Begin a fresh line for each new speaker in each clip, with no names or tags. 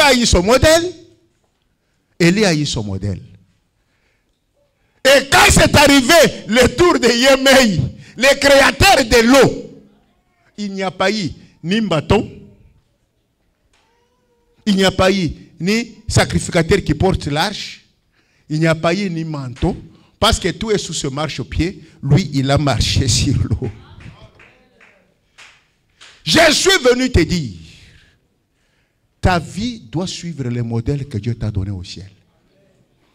Rebecca a eu son modèle. Élie a eu son modèle. Et quand c'est arrivé le tour de Yemei, le créateur de l'eau, il n'y a pas eu ni bâton, il n'y a pas eu ni sacrificateur qui porte l'arche, il n'y a pas eu ni manteau, parce que tout est sous ce marchepied. Lui, il a marché sur l'eau. Je suis venu te dire, ta vie doit suivre le modèle que Dieu t'a donné au ciel.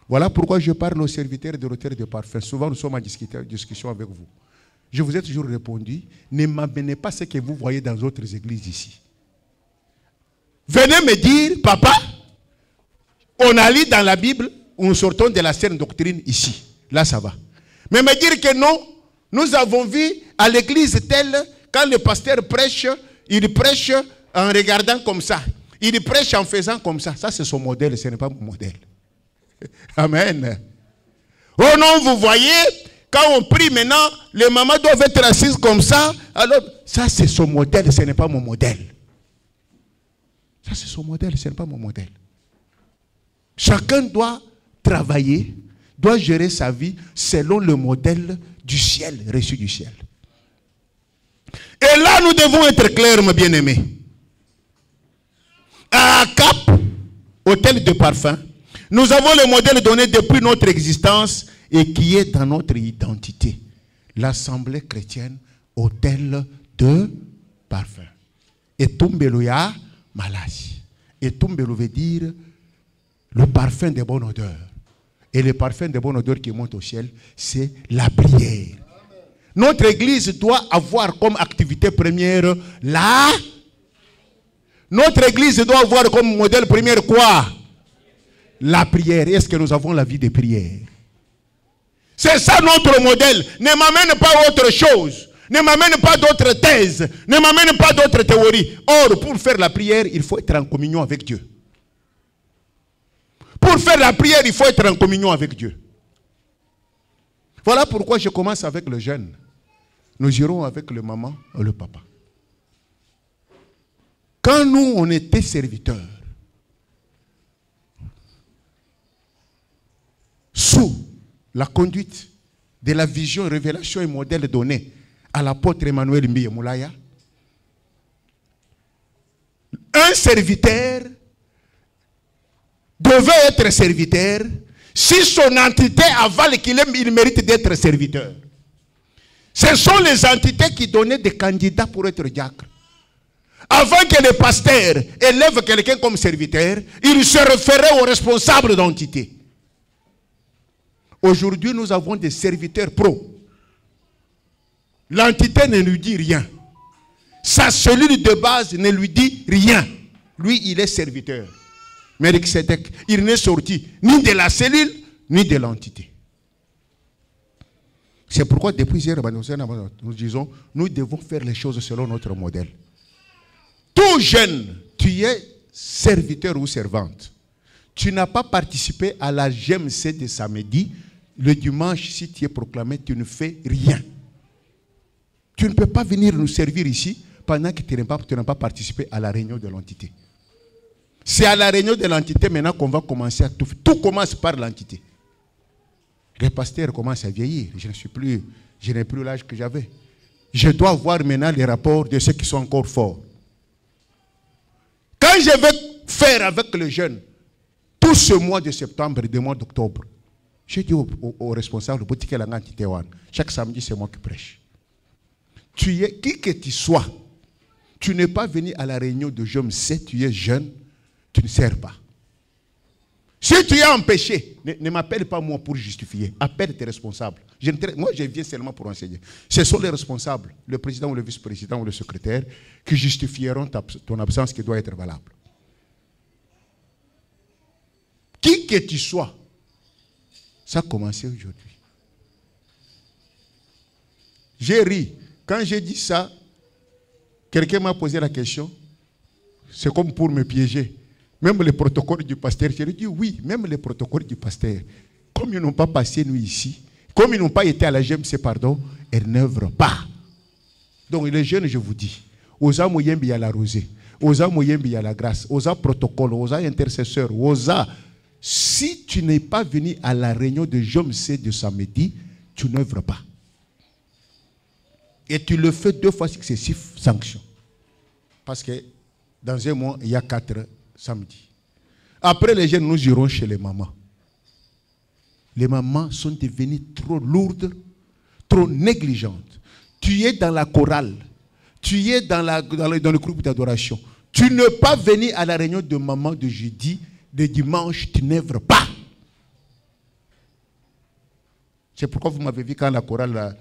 Voilà pourquoi je parle aux serviteurs de l'autel de parfum. Souvent, nous sommes en discussion avec vous. Je vous ai toujours répondu, ne m'amenez pas ce que vous voyez dans d'autres églises ici. Venez me dire, papa, on a lu dans la Bible, nous sortons de la saine doctrine ici. Là, ça va. Mais me dire que non, nous avons vu à l'église telle, quand le pasteur prêche, il prêche en regardant comme ça. Il prêche en faisant comme ça. Ça, c'est son modèle, ce n'est pas mon modèle. Amen. Oh non, vous voyez, quand on prie maintenant, les mamans doivent être assises comme ça. Alors, ça, c'est son modèle, ce n'est pas mon modèle. Ça, c'est son modèle, ce n'est pas mon modèle. Chacun doit travailler, doit gérer sa vie selon le modèle du ciel, reçu du ciel. Et là, nous devons être clairs, mes bien-aimés. À Cap, hôtel de parfum, nous avons le modèle donné depuis notre existence et qui est dans notre identité. L'Assemblée chrétienne, hôtel de parfum. Et Tumbeloya Malasi. Et Tumbelo veut dire le parfum de bonne odeur. Et le parfum de bonne odeur qui monte au ciel, c'est la prière. Notre église doit avoir comme activité première Notre église doit avoir comme modèle premier quoi? La prière. Est-ce que nous avons la vie de prière? C'est ça notre modèle. Ne m'amène pas autre chose. Ne m'amène pas d'autres thèses. Ne m'amène pas d'autres théories. Or, pour faire la prière, il faut être en communion avec Dieu. Pour faire la prière, il faut être en communion avec Dieu. Voilà pourquoi je commence avec le jeune. Nous irons avec le maman et le papa. Quand nous, on était serviteurs, sous la conduite de la vision, révélation et modèle donné à l'apôtre Emmanuel Mbiye Moulaya, un serviteur devait être serviteur si son entité avale qu'il mérite d'être serviteur. Ce sont les entités qui donnaient des candidats pour être diacre. Avant que le pasteur élève quelqu'un comme serviteur, il se référait au responsable d'entité. Aujourd'hui, nous avons des serviteurs pro. L'entité ne lui dit rien. Sa cellule de base ne lui dit rien. Lui, il est serviteur. Melchisedec, il n'est sorti ni de la cellule, ni de l'entité. C'est pourquoi depuis hier, nous disons, nous devons faire les choses selon notre modèle. Tout jeune, tu es serviteur ou servante. Tu n'as pas participé à la GMC de samedi. Le dimanche, si tu es proclamé, tu ne fais rien. Tu ne peux pas venir nous servir ici pendant que tu n'as pas participé à la réunion de l'entité. C'est à la réunion de l'entité maintenant qu'on va commencer à tout faire. Tout commence par l'entité. Les pasteurs commencent à vieillir. Je n'ai plus l'âge que j'avais. Je dois voir maintenant les rapports de ceux qui sont encore forts. Quand je vais faire avec les jeunes, tout ce mois de septembre et le mois d'octobre, je dis aux responsables, chaque samedi, c'est moi qui prêche. Tu es qui que tu sois, tu n'es pas venu à la réunion de jeunes, si tu es jeune, tu ne sers pas. Si tu es empêché, ne m'appelle pas moi pour justifier. Appelle tes responsables. Moi, je viens seulement pour enseigner. Ce sont les responsables, le président ou le vice-président ou le secrétaire, qui justifieront ton absence qui doit être valable. Qui que tu sois, ça a commencé aujourd'hui. J'ai ri. Quand j'ai dit ça, quelqu'un m'a posé la question. C'est comme pour me piéger. Même le protocole du pasteur, je lui ai dit oui, même le protocole du pasteur, comme ils n'ont pas passé nous ici, comme ils n'ont pas été à la GMC, pardon, elles n'œuvrent pas. Donc les jeunes, je vous dis, aux âmes il y a la rosée. osa moyembi ya la grâce, osa protocole, osa intercesseur, osa. Si tu n'es pas venu à la réunion de Jomse de samedi, tu n'œuvres pas. Et tu le fais 2 fois successifs, sanction. Parce que dans un mois, il y a 4 samedis. Après, les jeunes, nous irons chez les mamans. Les mamans sont devenues trop lourdes, trop négligentes. Tu es dans la chorale, tu es dans le groupe d'adoration. Tu n'es pas venu à la réunion de maman de jeudi, de dimanche, tu n'œuvres pas. C'est pourquoi vous m'avez vu quand la chorale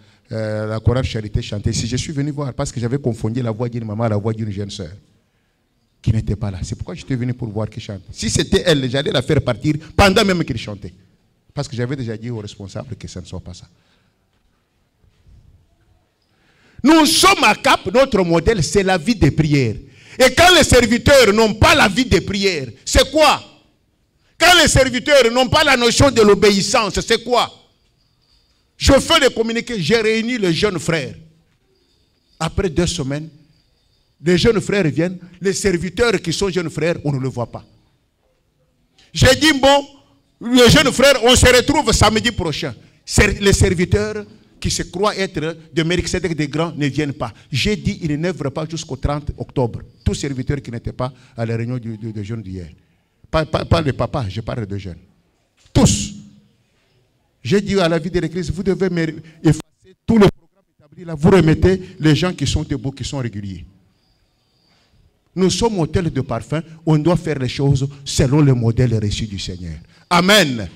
Charité chantait. Si je suis venu voir, parce que j'avais confondu la voix d'une maman à la voix d'une jeune sœur qui n'était pas là. C'est pourquoi j'étais venu pour voir qui chante. Si c'était elle, j'allais la faire partir pendant même qu'il chantait. Parce que j'avais déjà dit aux responsables que ça ne soit pas ça. Nous sommes à Cap, notre modèle, c'est la vie de prière. Et quand les serviteurs n'ont pas la vie de prière, c'est quoi? Quand les serviteurs n'ont pas la notion de l'obéissance, c'est quoi? Je fais le communiqué, j'ai réuni les jeunes frères. Après 2 semaines, les jeunes frères viennent, les serviteurs qui sont jeunes frères, on ne le voit pas. J'ai dit, bon, les jeunes frères, on se retrouve samedi prochain. Les serviteurs qui se croient être de Melchizedek des grands ne viennent pas. J'ai dit, ils n'œuvrent pas jusqu'au 30 octobre. Tous serviteurs qui n'étaient pas à la réunion de jeunes d'hier. Pas les papas, je parle de jeunes. Tous. J'ai dit à la vie de l'Église, vous devez effacer tout le programme établi là. Vous remettez les gens qui sont debout, qui sont réguliers. Nous sommes hôtel de parfum. On doit faire les choses selon le modèle reçu du Seigneur. Amen.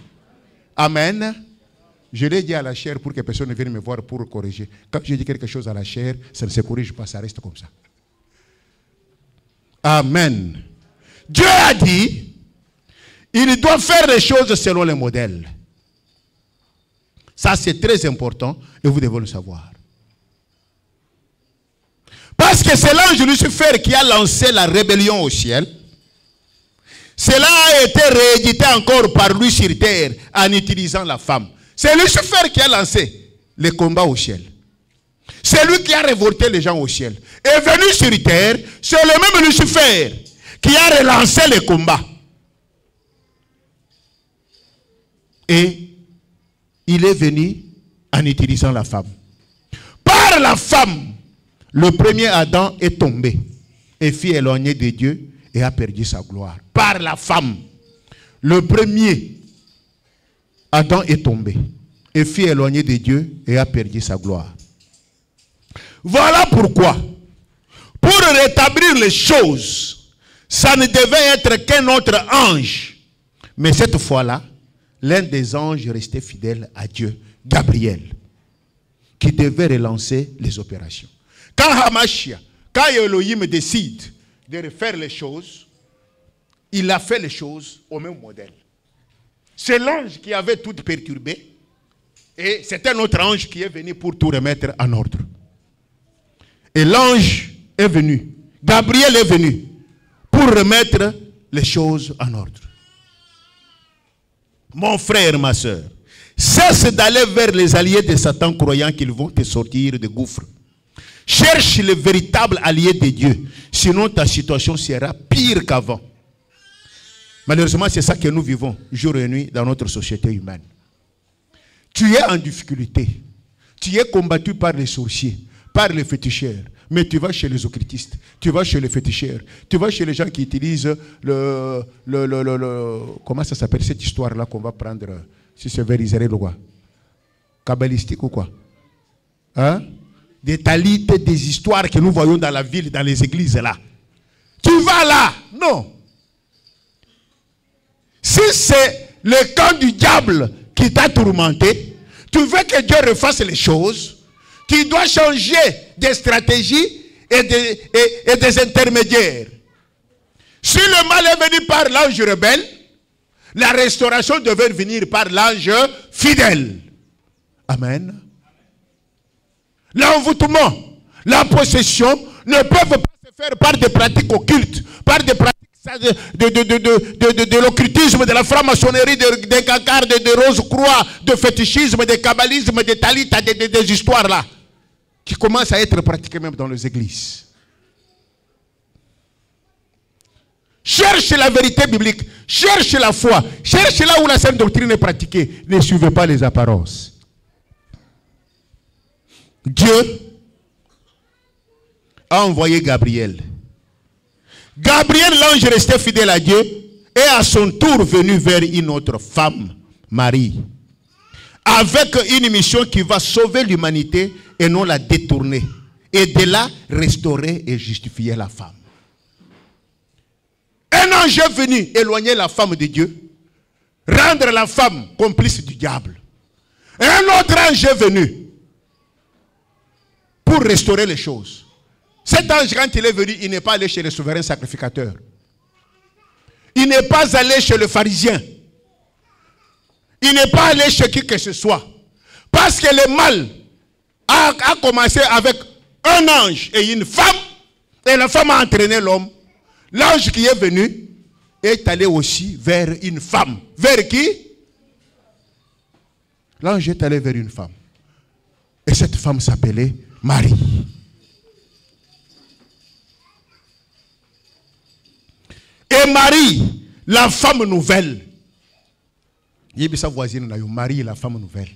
Amen. Je l'ai dit à la chair pour que personne ne vienne me voir pour corriger. Quand je dis quelque chose à la chair, ça ne se corrige pas, ça reste comme ça. Amen. Dieu a dit, il doit faire les choses selon le modèle. Ça, c'est très important et vous devez le savoir. Parce que c'est l'ange Lucifer qui a lancé la rébellion au ciel. Cela a été réédité encore par lui sur terre en utilisant la femme. C'est Lucifer qui a lancé les combats au ciel. C'est lui qui a révolté les gens au ciel. Et venu sur terre, c'est le même Lucifer qui a relancé les combats. Et il est venu en utilisant la femme. Par la femme, le premier Adam est tombé et fut éloigné de Dieu et a perdu sa gloire. Par la femme, le premier Adam est tombé et fut éloigné de Dieu et a perdu sa gloire. Voilà pourquoi, pour rétablir les choses, ça ne devait être qu'un autre ange. Mais cette fois-là, l'un des anges restait fidèle à Dieu, Gabriel, qui devait relancer les opérations. Quand Hamashia, quand Elohim décide de refaire les choses, il a fait les choses au même modèle. C'est l'ange qui avait tout perturbé et c'est un autre ange qui est venu pour tout remettre en ordre. Et l'ange est venu, Gabriel est venu pour remettre les choses en ordre. Mon frère, ma soeur, cesse d'aller vers les alliés de Satan croyant qu'ils vont te sortir de gouffre. Cherche le véritable allié de Dieu, sinon ta situation sera pire qu'avant. Malheureusement, c'est ça que nous vivons jour et nuit dans notre société humaine. Tu es en difficulté. Tu es combattu par les sorciers, par les féticheurs. Mais tu vas chez les occultistes, tu vas chez les féticheurs, tu vas chez les gens qui utilisent comment ça s'appelle cette histoire-là qu'on va prendre, si c'est vers Israël ou quoi? Kabbalistique ou quoi? Hein? Des talites, des histoires que nous voyons dans la ville, dans les églises là. Tu vas là? Non. Si c'est le camp du diable qui t'a tourmenté, tu veux que Dieu refasse les choses, tu dois changer des stratégies et des intermédiaires. Si le mal est venu par l'ange rebelle, la restauration devait venir par l'ange fidèle. Amen. L'envoûtement, la possession ne peuvent pas se faire par des pratiques occultes, par des pratiques de l'occultisme, de la franc-maçonnerie, des cacards, de rose-croix, de fétichisme, de kabbalisme, de talita, des histoires là, qui commencent à être pratiquées même dans les églises. Cherche la vérité biblique. Cherche la foi. Cherche là où la sainte doctrine est pratiquée. Ne suivez pas les apparences. Dieu a envoyé Gabriel. Gabriel, l'ange, restait fidèle à Dieu, est à son tour venu vers une autre femme, Marie, avec une mission qui va sauver l'humanité et non la détourner, et de là restaurer et justifier la femme. Un ange est venu éloigner la femme de Dieu, rendre la femme complice du diable. Et un autre ange est venu pour restaurer les choses. Cet ange, quand il est venu, il n'est pas allé chez le souverain sacrificateur. Il n'est pas allé chez le pharisien. Il n'est pas allé chez qui que ce soit. Parce que le mal a commencé avec un ange et une femme. Et la femme a entraîné l'homme. L'ange qui est venu est allé aussi vers une femme. Vers qui? L'ange est allé vers une femme. Et cette femme s'appelait Marie. Et Marie, la femme nouvelle. Il y a sa voisine, Marie, la femme nouvelle.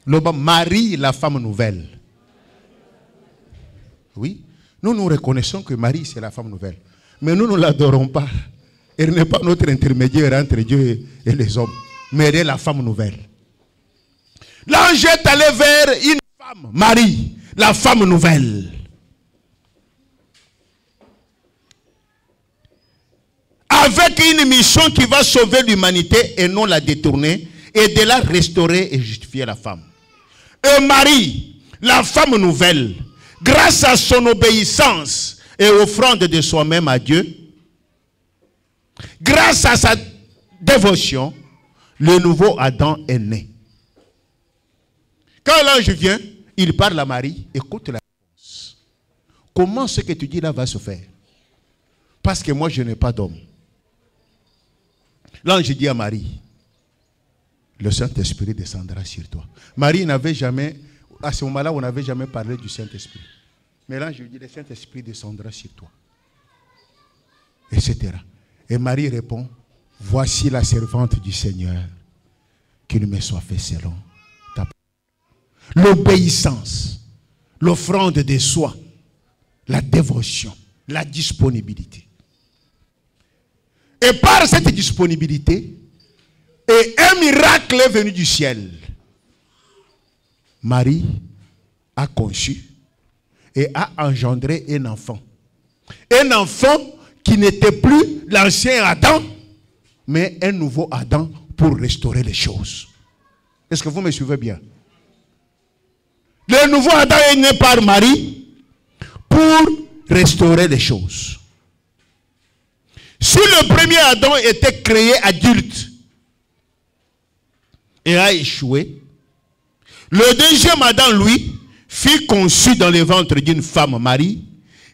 Marie, la femme nouvelle. Oui, nous reconnaissons que Marie, c'est la femme nouvelle. Mais nous ne l'adorons pas. Elle n'est pas notre intermédiaire entre Dieu et les hommes. Mais elle est la femme nouvelle. L'ange est allé vers une femme, Marie, la femme nouvelle. Avec une mission qui va sauver l'humanité et non la détourner, et de la restaurer et justifier la femme. Et Marie, la femme nouvelle, grâce à son obéissance et offrande de soi-même à Dieu, grâce à sa dévotion, le nouveau Adam est né. Quand l'ange vient, il parle à Marie, écoute la réponse. Comment ce que tu dis là va se faire? Parce que moi je n'ai pas d'homme. L'ange dit à Marie, le Saint-Esprit descendra sur toi. Marie n'avait jamais, à ce moment-là, on n'avait jamais parlé du Saint-Esprit. Mais l'ange lui dit, le Saint-Esprit descendra sur toi. Etc. Et Marie répond, voici la servante du Seigneur, qu'il me soit fait selon ta parole. L'obéissance, l'offrande de soi, la dévotion, la disponibilité. Et par cette disponibilité, et un miracle est venu du ciel. Marie a conçu et a engendré un enfant. Un enfant qui n'était plus l'ancien Adam, mais un nouveau Adam pour restaurer les choses. Est-ce que vous me suivez bien? Le nouveau Adam est né par Marie pour restaurer les choses. Si le premier Adam était créé adulte et a échoué, le deuxième Adam, lui, fut conçu dans le ventre d'une femme, Marie,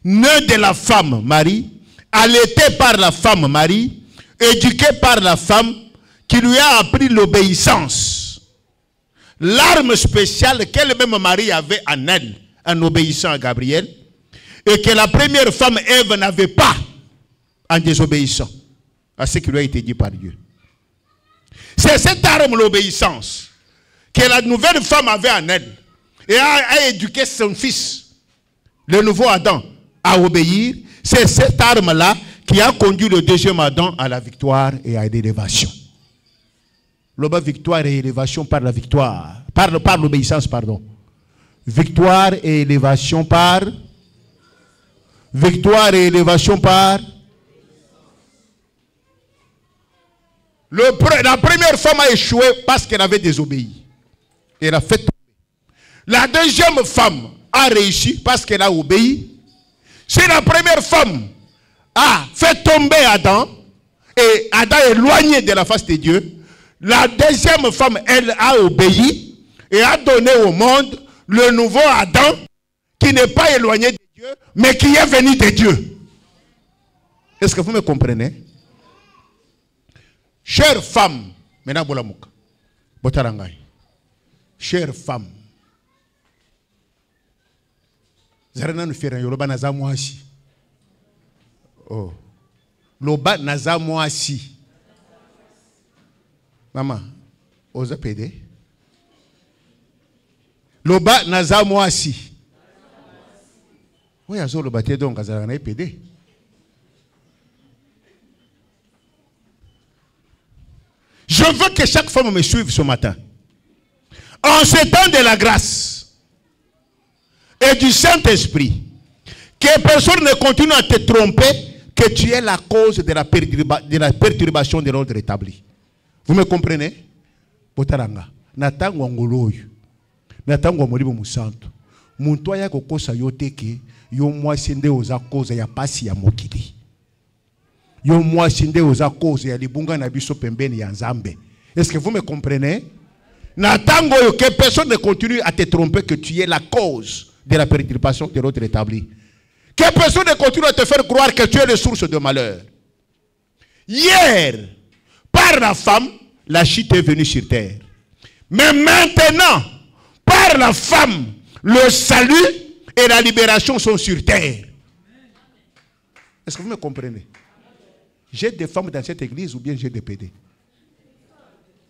né de la femme, Marie, allaité par la femme, Marie, éduqué par la femme, qui lui a appris l'obéissance. L'arme spéciale qu'elle-même Marie avait en elle, en obéissant à Gabriel, et que la première femme, Ève, n'avait pas en désobéissant à ce qui lui a été dit par Dieu. C'est cette arme, l'obéissance, que la nouvelle femme avait en elle, et a éduqué son fils, le nouveau Adam, à obéir. C'est cette arme-là qui a conduit le deuxième Adam à la victoire et à l'élévation. L'obéissance, victoire et élévation par la victoire. Par l'obéissance, pardon. Victoire et élévation par... Victoire et élévation par... La première femme a échoué parce qu'elle avait désobéi. Elle a fait tomber. La deuxième femme a réussi parce qu'elle a obéi. Si la première femme a fait tomber Adam, et Adam est éloigné de la face de Dieu, la deuxième femme, elle, a obéi et a donné au monde le nouveau Adam qui n'est pas éloigné de Dieu, mais qui est venu de Dieu. Est-ce que vous me comprenez? Chère femme, maintenant Bolamouka, Botarangai, chère femme, Zarana nous fait un Yoruba Nazamouachi. Oh. Loba naza mwasi. Maman, oza pédé. Loba naza mwasi. Oui, azo loba te donc azala na pédé. Je veux que chaque femme me suive ce matin. En ce temps de la grâce et du Saint-Esprit, que personne ne continue à te tromper que tu es la cause de la perturbation de l'ordre établi. Vous me comprenez? Botaranga. Natango ngoloyu. Natango molibo musanto. Muntu aya kokosa yote ke yo mwasi nde oza cause ya pasi ya mokili. Yo mwasi nde oza cause ya libunga na biso pembeni ya Nzambe. Est-ce que vous me comprenez? Natango yo que personne ne continue à te tromper que tu es la cause de la perturbation de l'ordre établi. Que personne ne continue à te faire croire que tu es la source de malheur. Hier, par la femme, la chute est venue sur terre. Mais maintenant, par la femme, le salut et la libération sont sur terre. Est-ce que vous me comprenez? J'ai des femmes dans cette église ou bien j'ai des PD?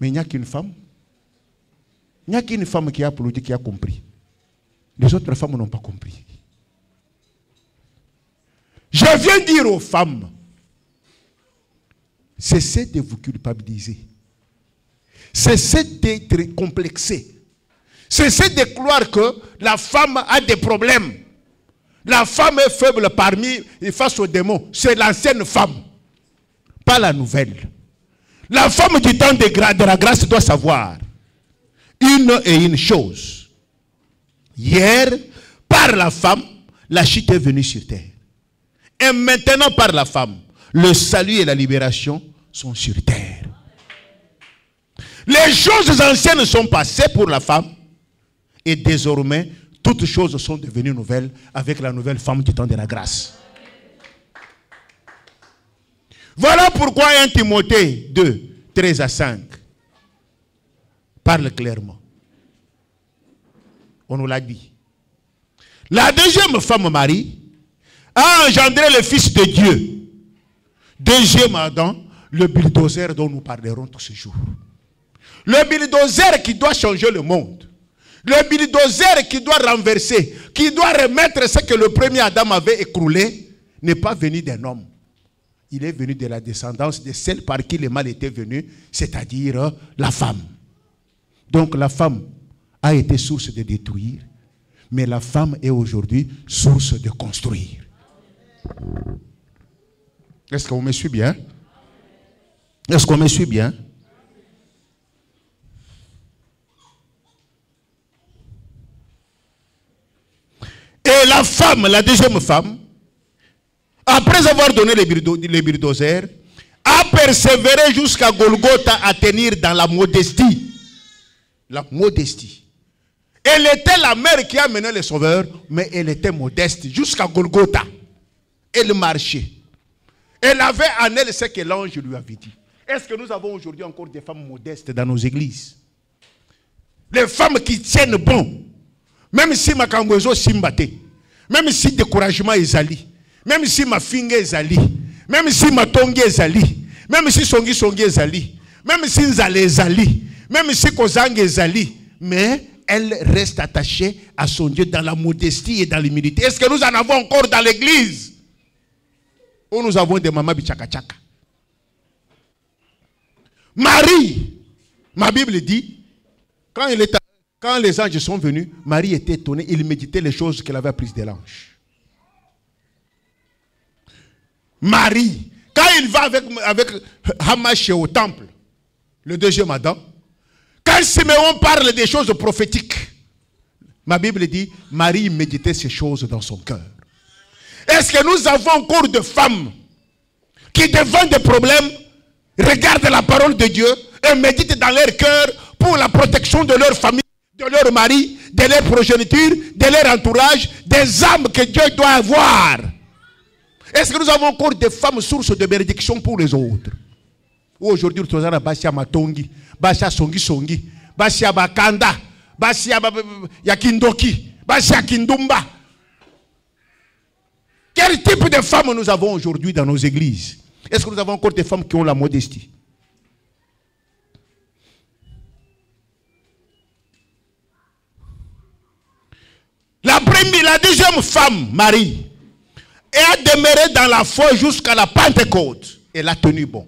Mais il n'y a qu'une femme. Il n'y a qu'une femme qui a applaudi, qui a compris. Les autres femmes n'ont pas compris. Je viens dire aux femmes, cessez de vous culpabiliser. Cessez d'être complexé. Cessez de croire que la femme a des problèmes. La femme est faible face aux démons. C'est l'ancienne femme, pas la nouvelle. La femme du temps de la grâce doit savoir une chose. Hier, par la femme, la chute est venue sur terre. Et maintenant, par la femme, le salut et la libération sont sur terre. Les choses anciennes sont passées pour la femme. Et désormais, toutes choses sont devenues nouvelles avec la nouvelle femme du temps de la grâce. Voilà pourquoi 1 Timothée 2, 13 à 5 parle clairement. On nous l'a dit. La deuxième femme, Marie, a engendré le Fils de Dieu. Deuxième Adam, le bulldozer dont nous parlerons tous ces jours. Le bulldozer qui doit changer le monde. Le bulldozer qui doit renverser, qui doit remettre ce que le premier Adam avait écroulé, n'est pas venu d'un homme. Il est venu de la descendance de celle par qui le mal était venu, c'est-à-dire la femme. Donc la femme a été source de détruire, mais la femme est aujourd'hui source de construire. Est-ce qu'on me suit bien? Est-ce qu'on me suit bien? Et la femme, la deuxième femme, après avoir donné les bulldozers, a persévéré jusqu'à Golgotha à tenir dans la modestie. La modestie. Elle était la mère qui a mené le sauveur, mais elle était modeste jusqu'à Golgotha. Elle marchait. Elle avait en elle ce que l'ange lui avait dit. Est-ce que nous avons aujourd'hui encore des femmes modestes dans nos églises? Les femmes qui tiennent bon. Même si ma kangwezo simbate. Même si découragement est ali. Même si ma finge est ali. Même si ma tongue est ali. Même si songi est ali. Même si nzale est ali. Même si kozang est ali. Mais elle reste attachée à son Dieu dans la modestie et dans l'humilité. Est-ce que nous en avons encore dans l'église? Où nous avons des mamans bichaka-chaka. Marie, ma Bible dit, quand les anges sont venus, Marie était étonnée, il méditait les choses qu'elle avait apprises de l'ange. Marie, quand il va avec Hamash au temple, le deuxième Adam, quand Siméon parle des choses prophétiques, ma Bible dit, Marie méditait ces choses dans son cœur. Est-ce que nous avons encore de femmes qui, devant des problèmes, regardent la parole de Dieu et méditent dans leur cœur pour la protection de leur famille, de leur mari, de leur progéniture, de leur entourage, des âmes que Dieu doit avoir? Est-ce que nous avons encore des femmes sources de bénédiction pour les autres? Aujourd'hui, nous avons Basia Matongi, Basia Songi Songi, Basia Bakanda, Basia Yakindoki, Basia Kindumba. Que Quel type de femmes nous avons aujourd'hui dans nos églises? Est-ce que nous avons encore des femmes qui ont la modestie? La deuxième femme, Marie, elle a demeuré dans la foi jusqu'à la Pentecôte. Elle a tenu bon.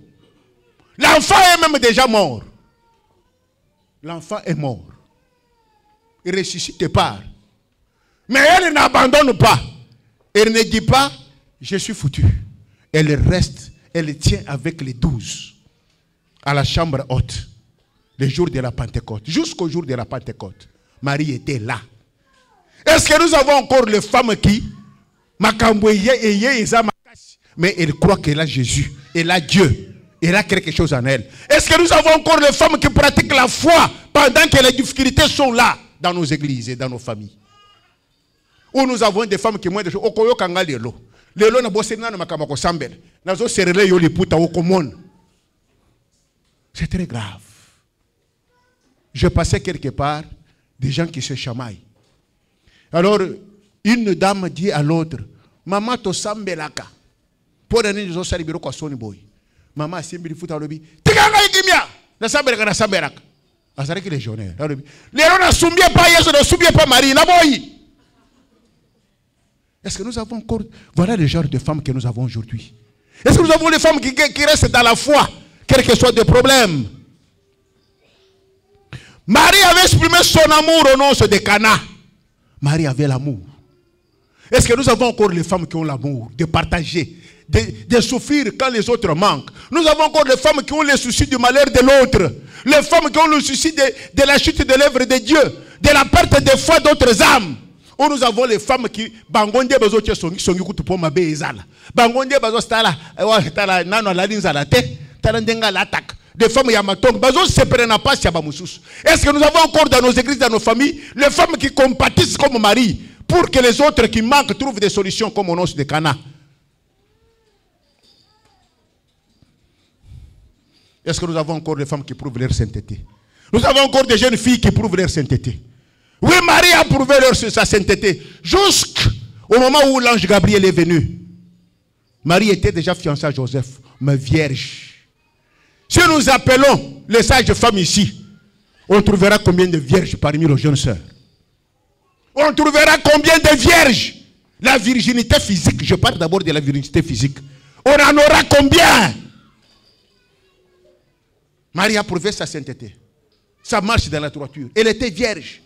L'enfant est même déjà mort. L'enfant est mort. Il ressuscite pas. Mais elle n'abandonne pas. Elle ne dit pas, je suis foutu. Elle reste, elle tient avec les 12 à la chambre haute, le jour de la Pentecôte. Jusqu'au jour de la Pentecôte, Marie était là. Est-ce que nous avons encore les femmes qui, mais elle croit qu'elle a Jésus, elle a Dieu, elle a quelque chose en elle? Est-ce que nous avons encore les femmes qui pratiquent la foi pendant que les difficultés sont là dans nos églises et dans nos familles? Ou nous avons des femmes qui montrent okoyo kanga lelo na bosena na makamako sambel nazo serele yo liputa okomon. C'est très grave. Je passais quelque part des gens qui se chamaillent. Alors une dame dit à l'autre, maman to sambelaka pour donner des osali biro kwa soni boy. Maman simbi lifuta lobi tikanga ikimia na sambelaka azareki légionnaire. Lelo na sumbie pas Yesu na sumbie pas Marie na boy. Est-ce que nous avons encore... Voilà le genre de femmes que nous avons aujourd'hui. Est-ce que nous avons les femmes qui restent dans la foi, quel que soit le problème? Marie avait exprimé son amour au nom de Cana. Marie avait l'amour. Est-ce que nous avons encore les femmes qui ont l'amour de partager, de souffrir quand les autres manquent? Nous avons encore les femmes qui ont le souci du malheur de l'autre. Les femmes qui ont le souci de la chute de l'œuvre de Dieu, de la perte de foi d'autres âmes. Où nous avons les femmes qui bangonde bezo tche songi kutu po mabe ezala. Bangonde bezo stala tala nano la linza la te tala ndenga l'attaque. Des femmes yamatong bezo se prennent pas si abamusus. Est-ce que nous avons encore dans nos églises, dans nos familles, les femmes qui compatissent comme Marie pour que les autres qui manquent trouvent des solutions comme au nom de Cana? Est-ce que nous avons encore des femmes qui prouvent leur sainteté? Nous avons encore des jeunes filles qui prouvent leur sainteté. Oui, Marie a prouvé sa sainteté jusqu'au moment où l'ange Gabriel est venu. Marie était déjà fiancée à Joseph, mais vierge. Si nous appelons les sages femmes ici, on trouvera combien de vierges parmi nos jeunes sœurs? On trouvera combien de vierges? La virginité physique, je parle d'abord de la virginité physique. On en aura combien? Marie a prouvé sa sainteté. Ça marche dans la droiture. Elle était vierge.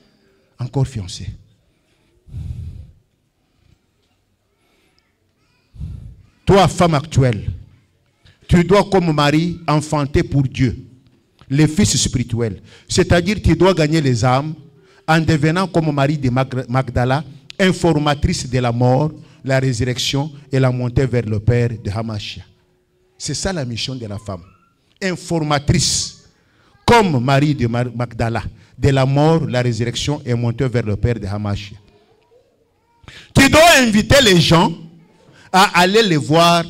Encore fiancée. Toi, femme actuelle, tu dois comme Marie enfanter pour Dieu les fils spirituels. C'est-à-dire tu dois gagner les âmes en devenant comme Marie de Magdala, informatrice de la mort, la résurrection et la montée vers le Père de Hamashia. C'est ça la mission de la femme. Informatrice comme Marie de Magdala, de la mort, la résurrection et monter vers le Père de Hamashia. Tu dois inviter les gens à aller les voir,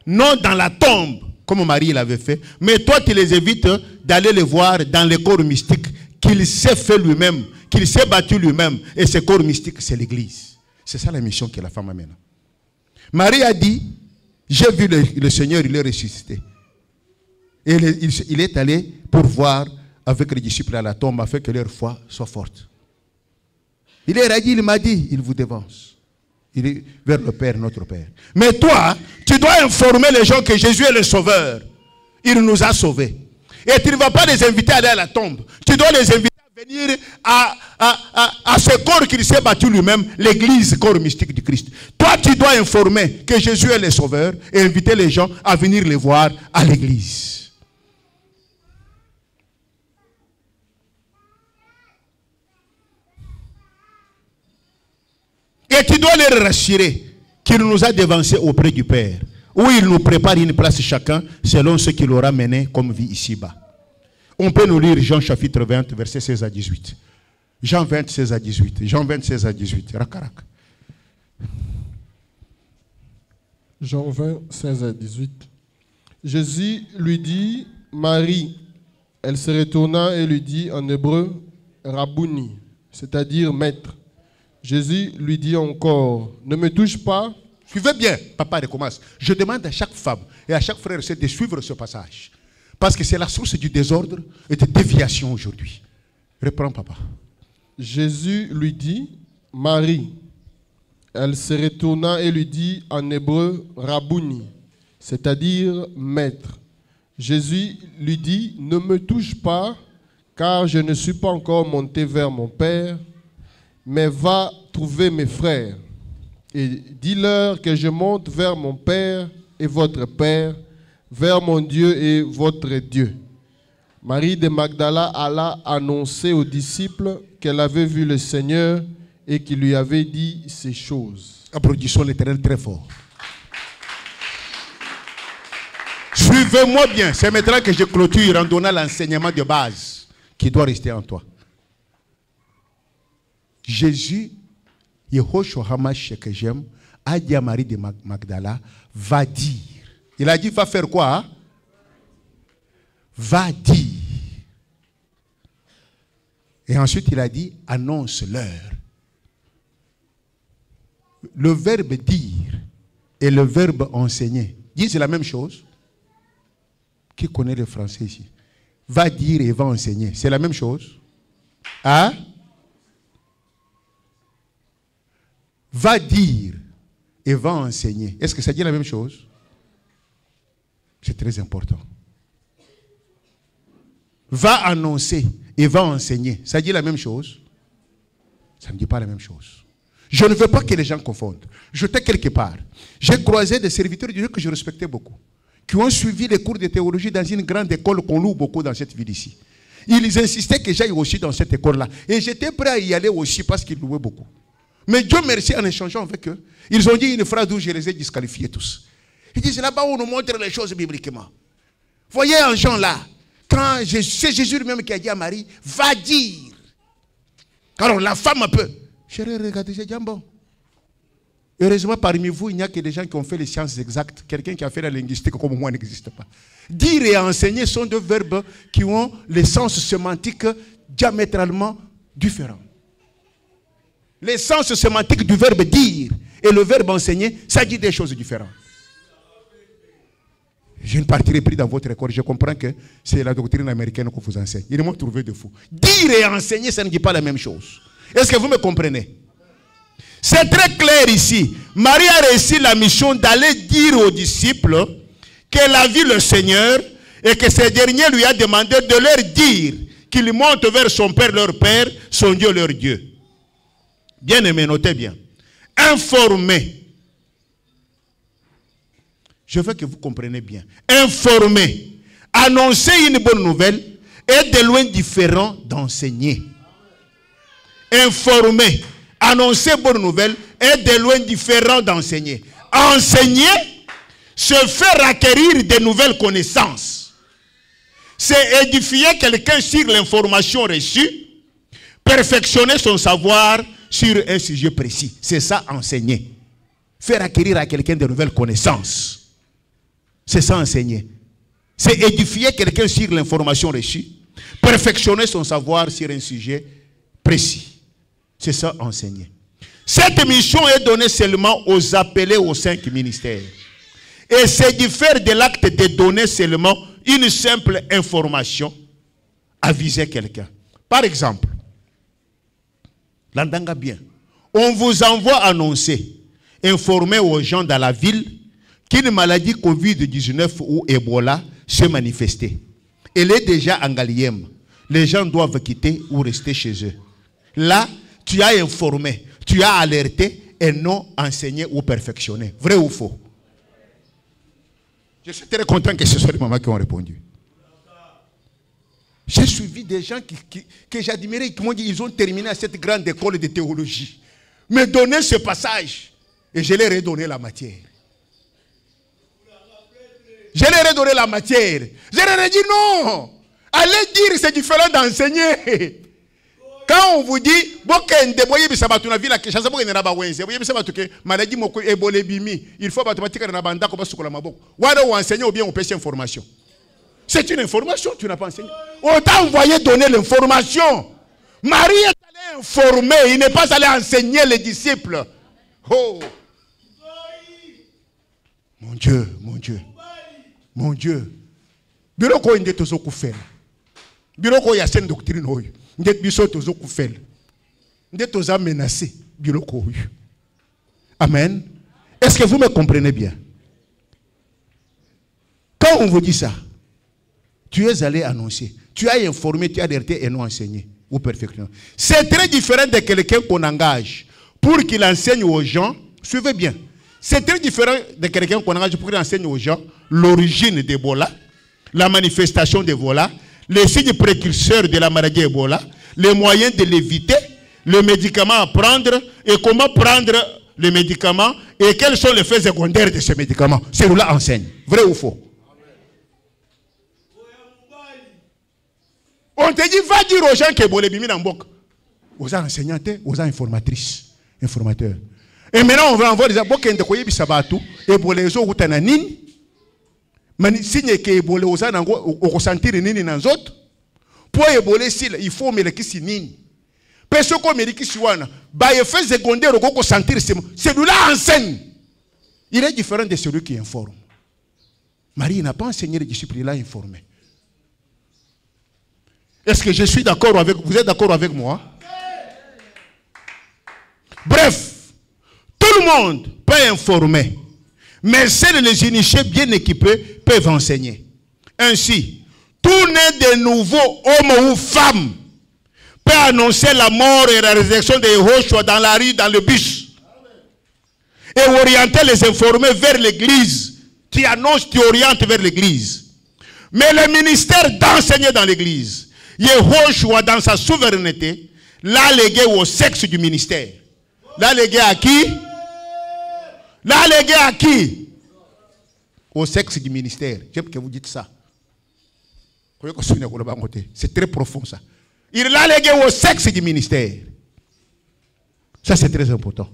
non dans la tombe, comme Marie l'avait fait, mais toi tu les invites d'aller les voir dans le corps mystique qu'il s'est fait lui-même, qu'il s'est battu lui-même. Et ce corps mystique, c'est l'église. C'est ça la mission que la femme amène. Marie a dit, j'ai vu le Seigneur, il est ressuscité. Et il est allé pour voir avec les disciples à la tombe afin que leur foi soit forte. Il est dit, il m'a dit, il vous dévance. Il est vers le Père, notre Père. Mais toi, tu dois informer les gens que Jésus est le Sauveur. Il nous a sauvés. Et tu ne vas pas les inviter à aller à la tombe. Tu dois les inviter à venir à ce corps qu'il s'est battu lui-même, l'église, corps mystique du Christ. Toi, tu dois informer que Jésus est le Sauveur et inviter les gens à venir les voir à l'église. Et tu dois les rassurer qu'il nous a dévancés auprès du Père, où il nous prépare une place chacun selon ce qu'il aura mené comme vie ici-bas. On peut nous lire Jean chapitre 20, versets 16 à 18. Jean 20, 16 à 18. Jean 20, 16 à 18. Rakarak.
Jean 20, 16 à 18. Jésus lui dit, Marie. Elle se retourna et lui dit en hébreu, Rabouni, c'est-à-dire maître. Jésus lui dit encore, ne me touche pas,
Suivez bien, papa recommence. Je demande à chaque femme et à chaque frère de suivre ce passage. Parce que c'est la source du désordre et de déviation aujourd'hui. Reprends, papa.
Jésus lui dit, Marie. Elle se retourna et lui dit en hébreu, Rabouni, c'est-à-dire maître. Jésus lui dit, ne me touche pas, car je ne suis pas encore monté vers mon Père, mais va trouver mes frères. Et dis-leur que je monte vers mon Père et votre Père, vers mon Dieu et votre Dieu. Marie de Magdala alla annoncer aux disciples qu'elle avait vu le Seigneur et qu'il lui avait dit ces choses.
Applaudissons l'Éternel très fort. Suivez-moi bien. C'est maintenant que je clôture en donnant l'enseignement de base qui doit rester en toi. Jésus, Yehoshua Hamash que j'aime, a dit à Marie de Magdala, va dire. Il a dit, va faire quoi? Hein? Va dire. Et ensuite, il a dit, annonce-leur. Le verbe dire et le verbe enseigner disent la même chose. Qui connaît le français ici? Va dire et va enseigner. C'est la même chose. Hein? Va dire et va enseigner. Est-ce que ça dit la même chose? C'est très important. Va annoncer et va enseigner. Ça dit la même chose? Ça ne dit pas la même chose. Je ne veux pas que les gens confondent. J'étais quelque part. J'ai croisé des serviteurs de Dieu que je respectais beaucoup, qui ont suivi les cours de théologie dans une grande école qu'on loue beaucoup dans cette ville ici. Ils insistaient que j'aille aussi dans cette école-là. Et j'étais prêt à y aller aussi parce qu'ils louaient beaucoup. Mais Dieu merci, en échangeant avec eux, ils ont dit une phrase où je les ai disqualifiés tous. Ils disent, là-bas on nous montre les choses bibliquement. Voyez un Jean là, quand c'est Jésus lui-même qui a dit à Marie, va dire. Alors la femme un peu, chérie, regardez, j'ai dit, bon. Heureusement, parmi vous, il n'y a que des gens qui ont fait les sciences exactes. Quelqu'un qui a fait la linguistique comme moi n'existe pas. Dire et enseigner sont deux verbes qui ont les sens sémantiques diamétralement différents. Les sens sémantiques du verbe dire et le verbe enseigner, ça dit des choses différentes. Je ne partirai plus dans votre école. Je comprends que c'est la doctrine américaine que vous enseigne. Ils m'ont trouvé de fou. Dire et enseigner, ça ne dit pas la même chose. Est-ce que vous me comprenez? C'est très clair ici. Marie a réussi la mission d'aller dire aux disciples qu'elle a vu le Seigneur et que ce dernier lui a demandé de leur dire qu'il monte vers son Père, leur Père, son Dieu, leur Dieu. Bien aimé, notez bien. Informer. Je veux que vous compreniez bien. Informer. Annoncer une bonne nouvelle est de loin différent d'enseigner. Informer. Annoncer bonne nouvelle est de loin différent d'enseigner. Enseigner, c'est faire acquérir de nouvelles connaissances. C'est édifier quelqu'un sur l'information reçue, perfectionner son savoir sur un sujet précis. C'est ça, enseigner. Faire acquérir à quelqu'un de nouvelles connaissances. C'est ça, enseigner. C'est édifier quelqu'un sur l'information reçue, perfectionner son savoir sur un sujet précis. C'est ça, enseigner. Cette mission est donnée seulement aux appelés aux 5 ministères. Et c'est de faire de l'acte de donner seulement une simple information à viser quelqu'un. Par exemple, l'entendez bien, on vous envoie annoncer, informer aux gens dans la ville qu'une maladie Covid-19 ou Ebola s'est manifestée. Elle est déjà en Galiem. Les gens doivent quitter ou rester chez eux. Là, tu as informé, tu as alerté et non enseigné ou perfectionné. Vrai ou faux? Je suis très content que ce soit les mamans qui ont répondu. J'ai suivi des gens que j'admirais, qui m'ont dit qu'ils ont terminé à cette grande école de théologie. Me donner ce passage et je leur ai donné la matière. Je leur ai donné la matière. Je leur ai dit non. Allez dire c'est différent d'enseigner. Quand on vous dit, il faut enseigner ou bien on peut information. C'est une information, tu n'as pas enseigné. On t'a envoyé donner l'information. Marie est allée informer, il n'est pas allé enseigner les disciples. Oh. Mon Dieu, mon Dieu. Mon Dieu. Biroko inde tozo kufel. Biroko ya sen doctrine oyo. Ndet biso tozo kufel. Ndet toza menacé. Biroko oyo. Amen. Est-ce que vous me comprenez bien? Quand on vous dit ça, tu es allé annoncer, tu as informé, tu as alerté et non enseigné. Ou perfectionner. C'est très différent de quelqu'un qu'on engage pour qu'il enseigne aux gens. Suivez bien. C'est très différent de quelqu'un qu'on engage pour qu'il enseigne aux gens l'origine d'Ebola, la manifestation d'Ebola, les signes précurseurs de la maladie Ebola, les moyens de l'éviter, le médicament à prendre et comment prendre le médicament et quels sont les effets secondaires de ces médicaments. Celui-là enseigne. Vrai ou faux? On te dit, va dire aux gens que Ebola bimi dans bok. Aux enseignants, aux informatrices, informateurs. Et maintenant, on va envoyer des abos qui ont été bisabatu. Ebola ezo utana nini. Mais signe que Ebola aux gens au ressentir nini dans autres. Pour Ebola il faut me le kisi nini. Personne comme me kisi wana. Ba effet secondaire au ressentir celui-là enseigne. Il est différent de celui qui informe. Marie n'a pas enseigné les disciples, il a informé. Est-ce que je suis d'accord avec vous? Vous êtes d'accord avec moi? Bref, tout le monde peut informer, mais seuls les initiés bien équipés peuvent enseigner. Ainsi, tout né de nouveau homme ou femme peut annoncer la mort et la résurrection de Yahushua dans la rue, dans le bus, et orienter les informés vers l'église. Tu annonces, tu orientes vers l'église. Mais le ministère d'enseigner dans l'église, Yahushua dans sa souveraineté l'a légué au sexe du ministère. L'a légué à qui? L'a légué à qui? Au sexe du ministère. J'aime que vous dites ça. C'est très profond ça. Il l'a légué au sexe du ministère. Ça c'est très important.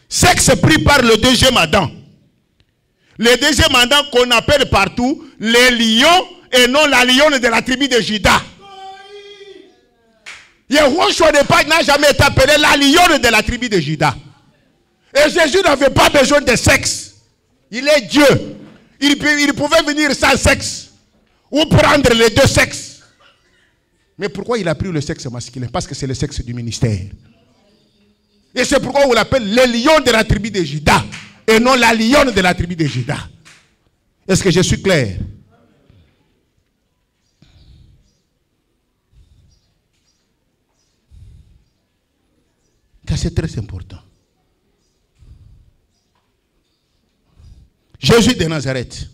Sexe pris par le deuxième Adam. Le deuxième Adam qu'on appelle partout les lions et non la lionne de la tribu de Juda. Yahushua n'a jamais été appelé la lionne de la tribu de Juda. Et Jésus n'avait pas besoin de sexe. Il est Dieu. Il pouvait venir sans sexe. Ou prendre les deux sexes. Mais pourquoi il a pris le sexe masculin? Parce que c'est le sexe du ministère. Et c'est pourquoi on l'appelle le lion de la tribu de Juda. Et non la lionne de la tribu de Juda. Est-ce que je suis clair? C'est très important. Jésus de Nazareth.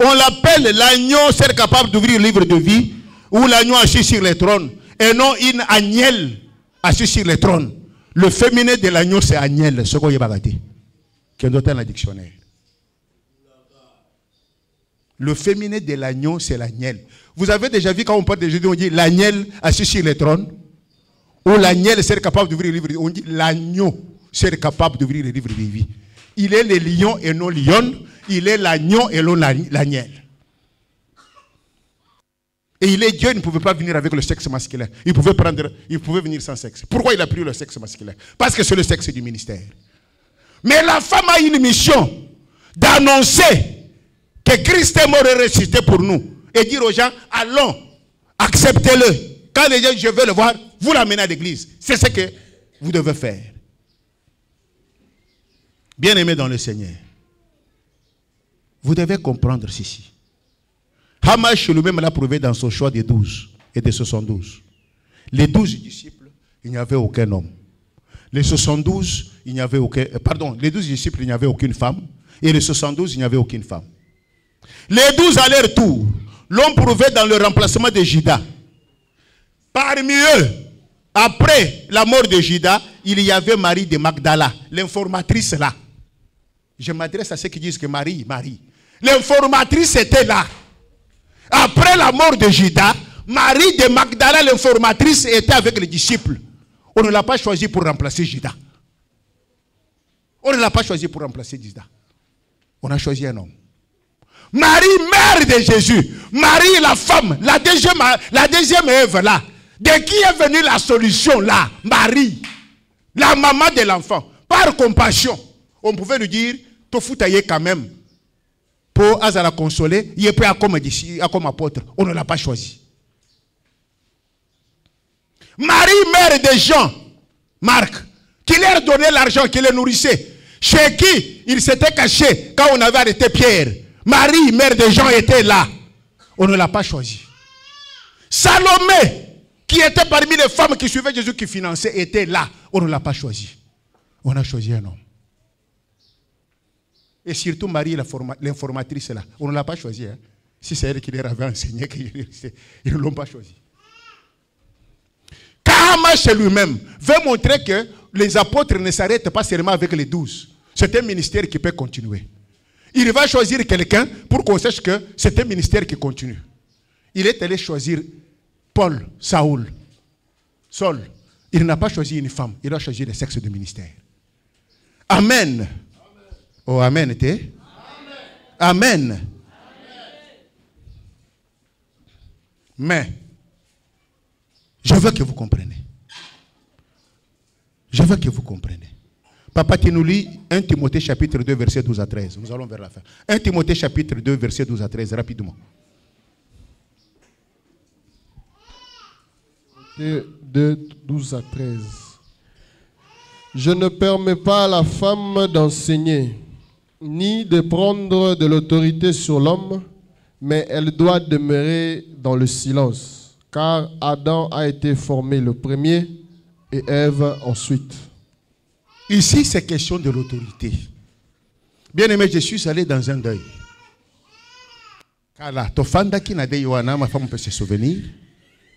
On l'appelle l'agneau, c'est capable d'ouvrir le livre de vie, ou l'agneau assis sur le trône, et non une agnelle assis sur le trône. Le féminin de l'agneau, c'est agnelle, ce qu'on y a dit, qui est dans le dictionnaire. Le féminin de l'agneau, c'est l'agnelle. Vous avez déjà vu quand on parle de Jésus, on dit l'agnelle assis sur le trône? Ou l'agnelle c'est capable d'ouvrir le livre de vie. On dit l'agneau c'est capable d'ouvrir le livre de vie. Il est le lion et non lionne. Il est l'agneau et non l'agnelle. Et il est Dieu, il ne pouvait pas venir avec le sexe masculin. Il pouvait venir sans sexe. Pourquoi il a pris le sexe masculin? Parce que c'est le sexe du ministère. Mais la femme a une mission d'annoncer que Christ est mort et ressuscité pour nous. Et dire aux gens, allons, acceptez-le. Quand les gens, je veux le voir, vous l'amenez à l'église. C'est ce que vous devez faire. Bien-aimés dans le Seigneur, vous devez comprendre ceci. Hamash lui-même l'a prouvé dans son choix des 12 et des 72. Les 12 disciples, il n'y avait aucun homme. Les 72, il n'y avait aucun... Pardon, les 12 disciples, il n'y avait aucune femme. Et les 72, il n'y avait aucune femme. Les 12 à leur tour l'ont prouvé dans le remplacement de Judas. Parmi eux, après la mort de Judas, il y avait Marie de Magdala, l'informatrice là. Je m'adresse à ceux qui disent que Marie. L'informatrice était là. Après la mort de Judas, Marie de Magdala, l'informatrice, était avec les disciples. On ne l'a pas choisi pour remplacer Judas. On ne l'a pas choisi pour remplacer Judas. On a choisi un homme. Marie, mère de Jésus. Marie, la femme. La deuxième œuvre là. De qui est venue la solution là? Marie. La maman de l'enfant. Par compassion. On pouvait lui dire, Tofoutaye quand même. pour la consoler, il est prêt à comme apôtre. On ne l'a pas choisi. Marie, mère de Jean, Marc, qui leur donnait l'argent, qui les nourrissait, chez qui il s'était caché quand on avait arrêté Pierre. Marie, mère de Jean, était là. On ne l'a pas choisi. Salomé, qui était parmi les femmes qui suivaient Jésus, qui finançait, était là. On ne l'a pas choisi. On a choisi un homme. Et surtout Marie, l'informatrice, là. On ne l'a pas choisi. Hein. Si c'est elle qui leur avait enseigné, ils ne l'ont pas choisi. Kamash lui-même veut montrer que les apôtres ne s'arrêtent pas seulement avec les 12. C'est un ministère qui peut continuer. Il va choisir quelqu'un pour qu'on sache que c'est un ministère qui continue. Il est allé choisir Paul, Saul. Il n'a pas choisi une femme, il a choisi le sexe du ministère. Amen. Oh, amen, était? Amen. Amen. Mais, je veux que vous compreniez. Je veux que vous compreniez. Papa, tu nous lis 1 Timothée chapitre 2, verset 12 à 13. Nous allons vers la fin. 1 Timothée chapitre 2, verset 12 à 13, rapidement.
2, 12 à 13. Je ne permets pas à la femme d'enseigner, ni de prendre de l'autorité sur l'homme, mais elle doit demeurer dans le silence, car Adam a été formé le premier et Ève ensuite.
Ici, c'est question de l'autorité. Bien aimé, je suis allé dans un deuil. Car là, Tofanda qui n'a dit ma femme peut se souvenir.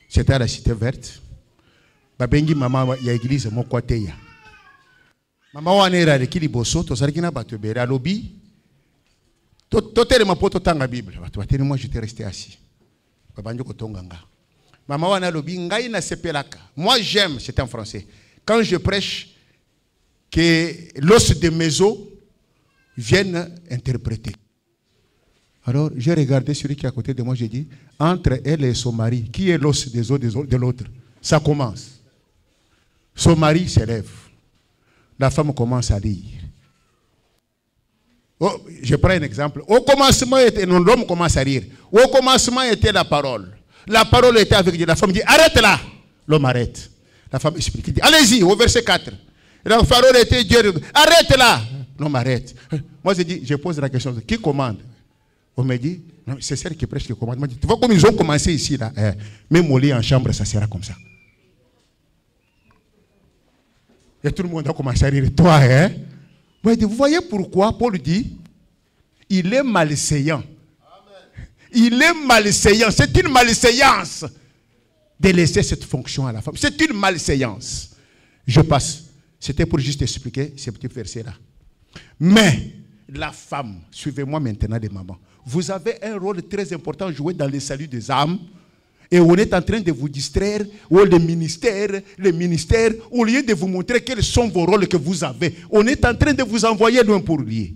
C'était à la cité verte. Babengi maman ya église mon côté ya. Maman wana era le kili boso to sariki na bato bere alobi. To tele mapoto tanga Bible. Bato bateli moi j'étais resté assis. Babanjo ko tonganga. Maman wana alobi ngai na sepelaka. Moi j'aime, c'est en français. Quand je prêche que l'os de mes os vienne interpréter. Alors, j'ai regardé celui qui est à côté de moi, j'ai dit, entre elle et son mari, qui est l'os des os de l'autre? Ça commence. Son mari s'élève. La femme commence à lire. Oh, je prends un exemple. Au commencement, l'homme commence à lire. Au commencement était la parole. La parole était avec Dieu. La femme dit, arrête là. L'homme arrête. La femme explique. Il dit, allez-y, au verset 4. La parole était Dieu. Arrête là. L'homme arrête. Moi, je pose la question, qui commande? On me dit, c'est celle qui prêche qui commande. Tu vois comme ils ont commencé ici, là. Même au lit en chambre, ça sera comme ça. Et tout le monde a commencé à rire. Toi, hein? Vous voyez pourquoi Paul dit, il est malséant. Il est malséant. C'est une malséance de laisser cette fonction à la femme. C'est une malséance. Je passe. C'était pour juste expliquer ce petit verset-là. Mais, la femme, suivez-moi maintenant des mamans. Vous avez un rôle très important à jouer dans le salut des âmes. Et on est en train de vous distraire, ou les ministères, au lieu de vous montrer quels sont vos rôles que vous avez. On est en train de vous envoyer loin pour lier.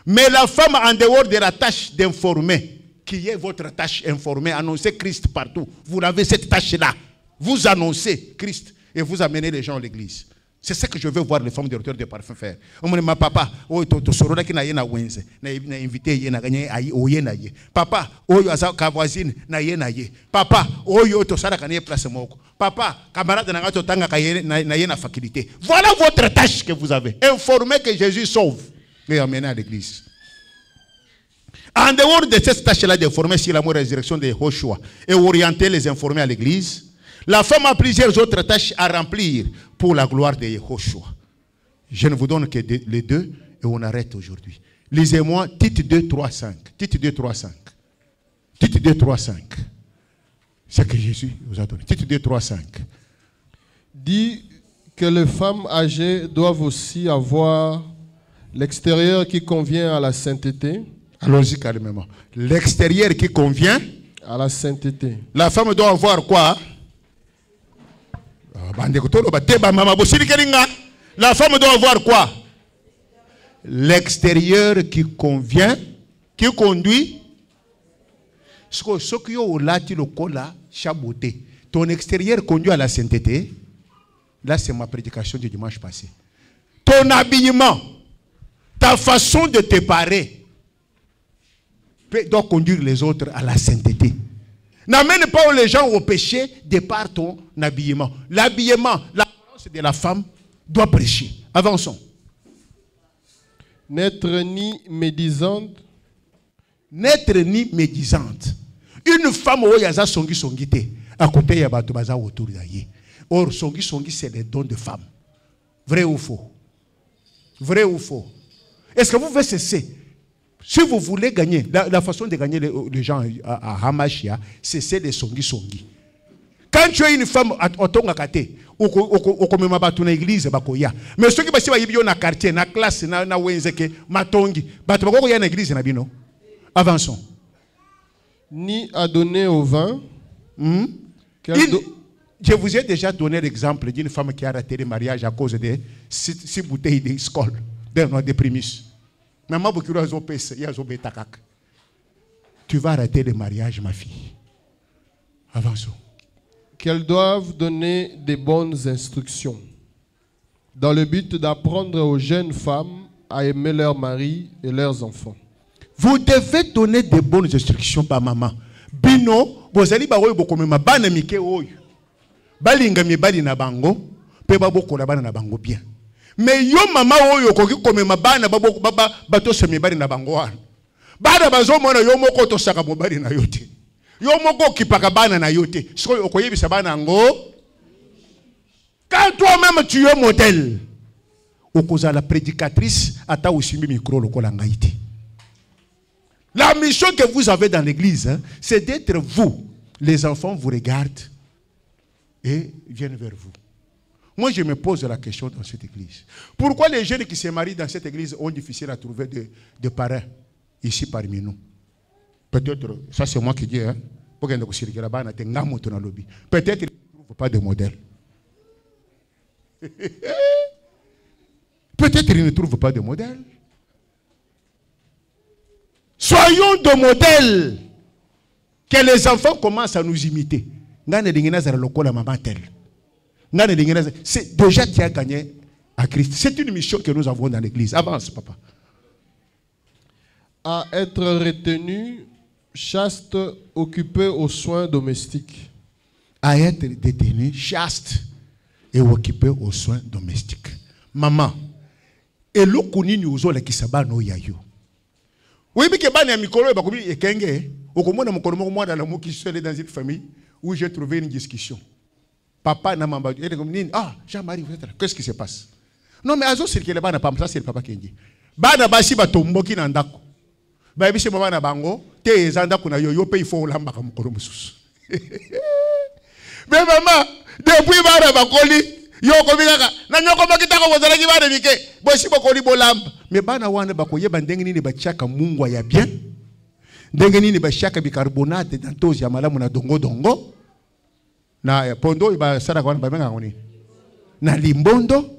Mais la femme, en dehors de la tâche d'informer, qui est votre tâche informer, annoncer Christ partout. Vous avez cette tâche-là. Vous annoncez Christ et vous amenez les gens à l'église. C'est ça que je veux voir les femmes directeurs de parfum faire. On me dit, ma papa, oh, tu sors là qui n'a rien à Wednesday, n'a invité, n'a gagné, oh, n'a yé. Papa, oh, y'a sa voisine, n'a yé, n'a yé. Papa, oh, yo, tu sors là qui place moko. Papa, camarade n'a pas tanga n'a yé na faculté. Voilà votre tâche que vous avez. Informer que Jésus sauve et amener à l'église. En dehors de cette tâche-là d'informer sur la résurrection de Joshua et orienter les informés à l'église, la femme a plusieurs autres tâches à remplir pour la gloire de Yehoshua. Je ne vous donne que les deux et on arrête aujourd'hui. Lisez-moi Tite 2, 3, 5. Tite 2, 3, 5. Tite 2, 3, 5. C'est ce que Jésus vous a donné. Tite 2, 3, 5.
Dit que les femmes âgées doivent aussi avoir l'extérieur qui convient à la sainteté.
Allons-y calmement. L'extérieur qui convient
à la sainteté.
La femme doit avoir quoi? La femme doit avoir quoi? L'extérieur qui convient, qui conduit. Ton extérieur conduit à la sainteté. Là, c'est ma prédication du dimanche passé. Ton habillement, ta façon de te parer, doit conduire les autres à la sainteté. N'amène pas les gens au péché de par ton habillement. L'habillement, l'apparence de la femme doit prêcher. Avançons.
N'être ni médisante.
N'être ni médisante. Une femme où il y a songi songité, à côté il y a bato baza autour d'elle. Or songi songi c'est les dons de femmes. Vrai ou faux? Vrai ou faux? Est-ce que vous voulez cesser? Si vous voulez gagner, la façon de gagner les gens à Hamashia, c'est les songi. Quand tu es une femme au tonga kate, au comme ma batu na église bakoya. Mais ceux qui passent na quartier, na classe, na wenzeke, matongi, batu bakoya na église na bino. Avançons.
Ni à donner au vin.
Je vous ai déjà donné l'exemple d'une femme qui a raté le mariage à cause de 6 bouteilles de Skol, de prémices. Tu vas rater le mariage, ma fille. Avançons.
Qu'elles doivent donner des bonnes instructions dans le but d'apprendre aux jeunes femmes à aimer leur mari et leurs enfants.
Vous devez donner des bonnes instructions par maman. Bino, vous allez baroy bokomema bana mike oyo. Balinga mi bali na bango, pe baboko la bana na bango bien. Mais yo mama oyo koki komema bana baboko baba bato se mi bali na bango wana. Bana bazo mona yo moko to saka mo bali na yote. Yo moko kipaka bana na yote. Siko okoyebisa bana ngo. Quand toi-même tu es modèle, okoza la prédicatrice ata osimbi micro lokola ngaite. La mission que vous avez dans l'église, hein, c'est d'être vous. Les enfants vous regardent et viennent vers vous. Moi, je me pose la question dans cette église. Pourquoi les jeunes qui se marient dans cette église ont difficile à trouver de parrains ici parmi nous? Peut-être, ça c'est moi qui dis, hein, peut-être ils ne trouvent pas de modèle. Peut-être ils ne trouvent pas de modèle. Soyons de modèles. Que les enfants commencent à nous imiter. C'est déjà qui a gagné à Christ. C'est une mission que nous avons dans l'église. Avance, papa.
À être retenu, chaste, occupé aux soins domestiques.
À être détenu, chaste et occupé aux soins domestiques. Maman, et l'okuni nous ont les kisaba no yayo. Oui, mais que bani mikolo ba komi ekenge, okomona mukolo mo dans la mo qui seul dans une famille où j'ai trouvé une discussion. Papa na mamba, il est comme ah, Jean-Marie, qu'est-ce qui se passe? Non mais azo circuler bana pam ça c'est le papa Kenji. Bana basi ba tomboki na ndako. Ba bisi mama na bango, te ezanda kuna yo pe il faut lamba ka mukolo mususu. Mais maman, depuis bana bakoli yo komikaka na nyoko makitako bozala ki bana mike bosi bokoli bolamba. Mais bana wana bakoyeba ndenge nini bachaka mungwa ya bien. Ndenge nini bachaka bicarbonate dans tozi ya malamu na dongo. Na pondo iba sara kwa bamenga ngoni. Na limbondo.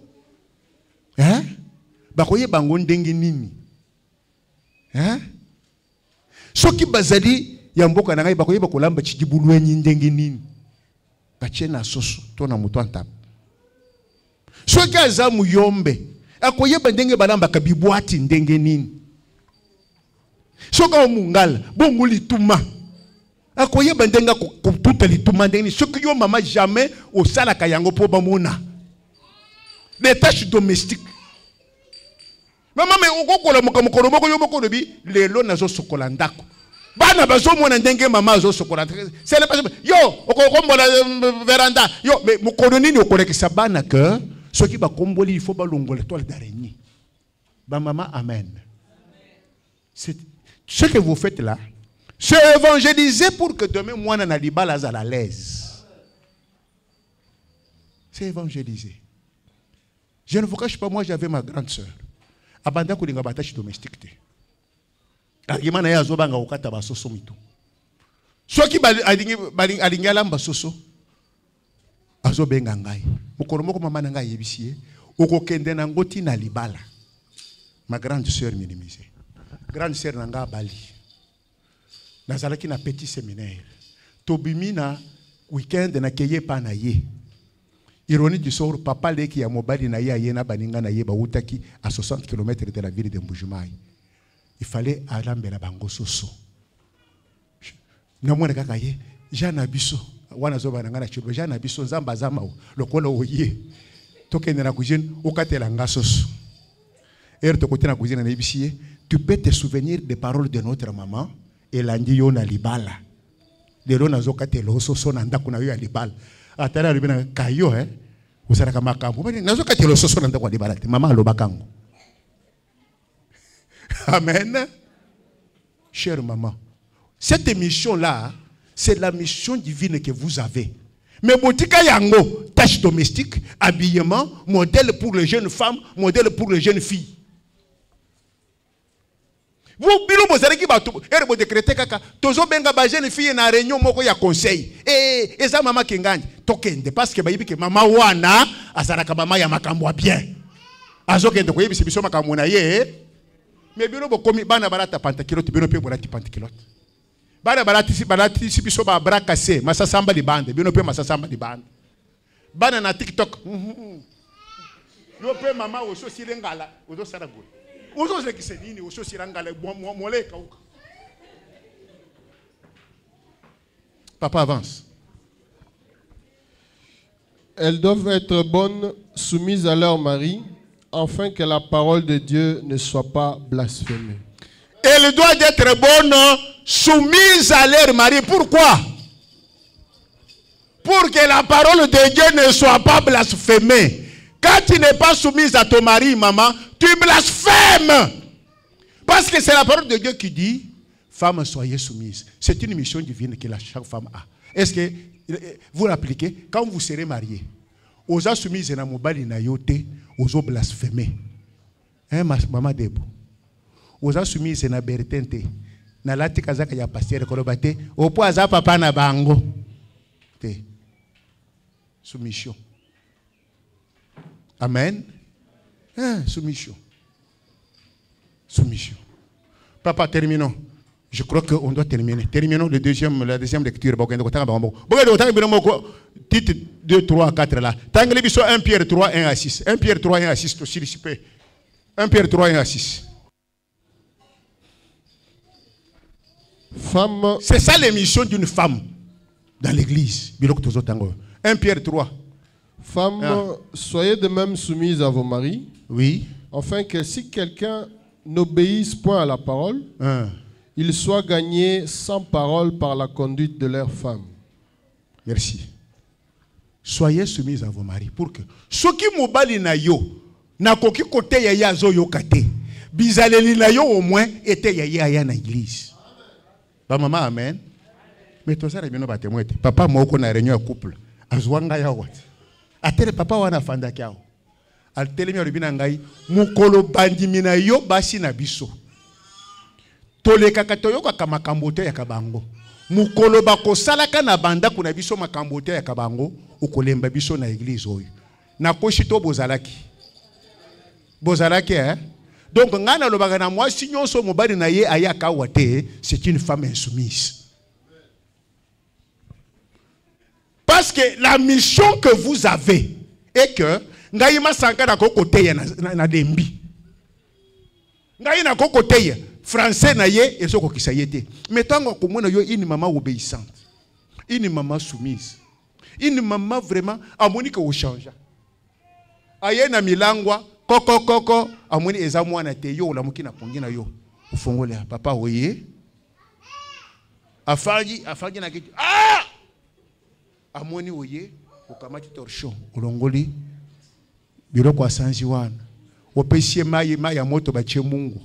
Bakoyeba ngo ndenge nini. Soki bazali ya mboka na ngai bakoyeba kolamba chikibulu enyi ndenge nini. Bache na soso to na mutu antap. Soki azamu yombe akoyeba ndenge balamba kabibwati ndenge nini. Soka mungala bongo lituma akoyeba ndenga kututa lituma ndenge nini. Soki yo mama jamais au sala kayango po bamona les tâches domestiques. Maman me okokola mukamukolo moko yo moko lobi lelo nazo sokola ndako. Bana bazo mona ndenge mama zo sokola. C'est le pas yo okokombola veranda yo mais mukolo nini okolekisa bana que ceux qui va comboli, il faut balongo l'étoile d'araignée. Ba maman, amen. Ce que vous faites là, c'est évangéliser pour que demain, moi, on a des balles à l'aise. C'est évangéliser. Je ne vous cache pas, moi, j'avais ma grande sœur. Abanda kulinga batashi domestique. Argument na ya zobanga okata basoso mitu. Ceux qui alinga lamba soso. Azo benga ngai. Mukolo moko mama na ngai yebisie. Okokende na ngoti na libala. Ma grande sœur minimisée. Grande sœur na nga Bali. Nazalaki na petit séminaire. Tobimi na weekend na keye pa na ye. Ironie du sort, papa leki ya mobali na ye ayena baninga na ye bautaki à 60 km de la ville de Mbujimayi. Il fallait alambela bango soso. namona kaka ye jana biso wana zoba nanga na chibo jana biso nzamba zama lokola oye tokende na cuisine okatela ngasoso ere to côté na cuisine na ibisie tu peux te souvenir des paroles de notre maman elandi yo na libala lelo nazo katela soso na ndako na yo ya libala atala libina kayo usara kama makambo bani nazo katela soso na ndako ya libala te mama alobakango. Amen. Chère maman, cette émission-là, c'est la mission divine que vous avez. Mais botika yango, tâches domestiques, habillement, modèle pour les jeunes femmes, modèle pour les jeunes filles. Vous, bilo bozali ki bato, ere bo décréter kaka, tozo benga ba jeune fille na réunion moko ya conseil. Eza mama kengandi, tokende parce que bayibi ke mama wana azalaka mama ya makambo bien. Azokende ko yebisi biso makambo na ye. Mais bino bokomi bana barata pantakilote bino pe borati pantakilote. Bana barati si biso ba bras cassé, masasamba li bande, bino pe masasamba li bande. Bana na TikTok. Yo pe mama oso silengala, ozo saragwe. Ozo zekise nini oso silengala mole kauka. Papa avance.
Elles doivent être bonnes, soumises à leur mari, afin que la parole de Dieu ne soit pas blasphémée.
Elle doit être bonne, soumise à leur mari. Pourquoi? Pour que la parole de Dieu ne soit pas blasphémée. Quand tu n'es pas soumise à ton mari, maman, tu blasphèmes. Parce que c'est la parole de Dieu qui dit, femmes, soyez soumises. C'est une mission divine que chaque femme a. Est-ce que vous l'appliquez? Quand vous serez mariés, osa soumise na mobali na yote, oso blasphémer. Hein, maman Debo? Osa soumise na bertente. Na lati kazaka ya pasteur kolobate, opo aza papa na bango. Te. Soumission. Amen. Hein, soumission. Soumission. Papa, terminons. Je crois qu'on doit terminer. Terminons la deuxième lecture. Titre 2, 3, 4 là. Tangle biso 1 Pierre 3, 1 à 6. 1 Pierre 3, 1 à 6. 1 Pierre 3, 1 à 6.
Femme.
C'est ça l'émission d'une femme dans l'église. 1 Pierre 3.
Femmes, soyez de même soumises à vos maris.
Oui.
Afin que si quelqu'un n'obéisse point à la parole, il soit gagné sans parole par la conduite de leur femme.
Merci. Soyez soumis à vos maris pour que ceux qui mobali na yo na koki kote ya yazo yo kate bizaleli na yo au moins était ya na église. Ba maman amen. Mais tout ça bino ba témoin. Papa moko na réunion ya couple azwanga ya wat. Atele papa wana fanda kyao. Altele mi oribina ngai mukolo bandimi na yo basi na biso. Toleka katoyoka kama kambote ya kabango. Mukolo bako salaka na banda kuna biso makambote ya kabango ukolemba biso na église oyo. Na koshito bozalaki. Bozalaki Donc ngana lobaka na moi si nyonso mobali na ye ayaka wate, c'est une femme insoumise. Parce que la mission que vous avez est que ngai masanga na kokote ya na dembi. Ngai na kokote ya français na ye et soko kisayete. Mais tant qu'on komona yo une maman obéissante, une maman soumise, une maman vraiment amoni ko change. Aye na milangwa koko amoni eza mwana te yo la mukina pongi na yo. Ufongole papa oye. Afangi na kitu. Ah! Amoni oye ukamati torchon ulongoli biro kwa sanji wana. Opesie mai ya moto bachie Mungu.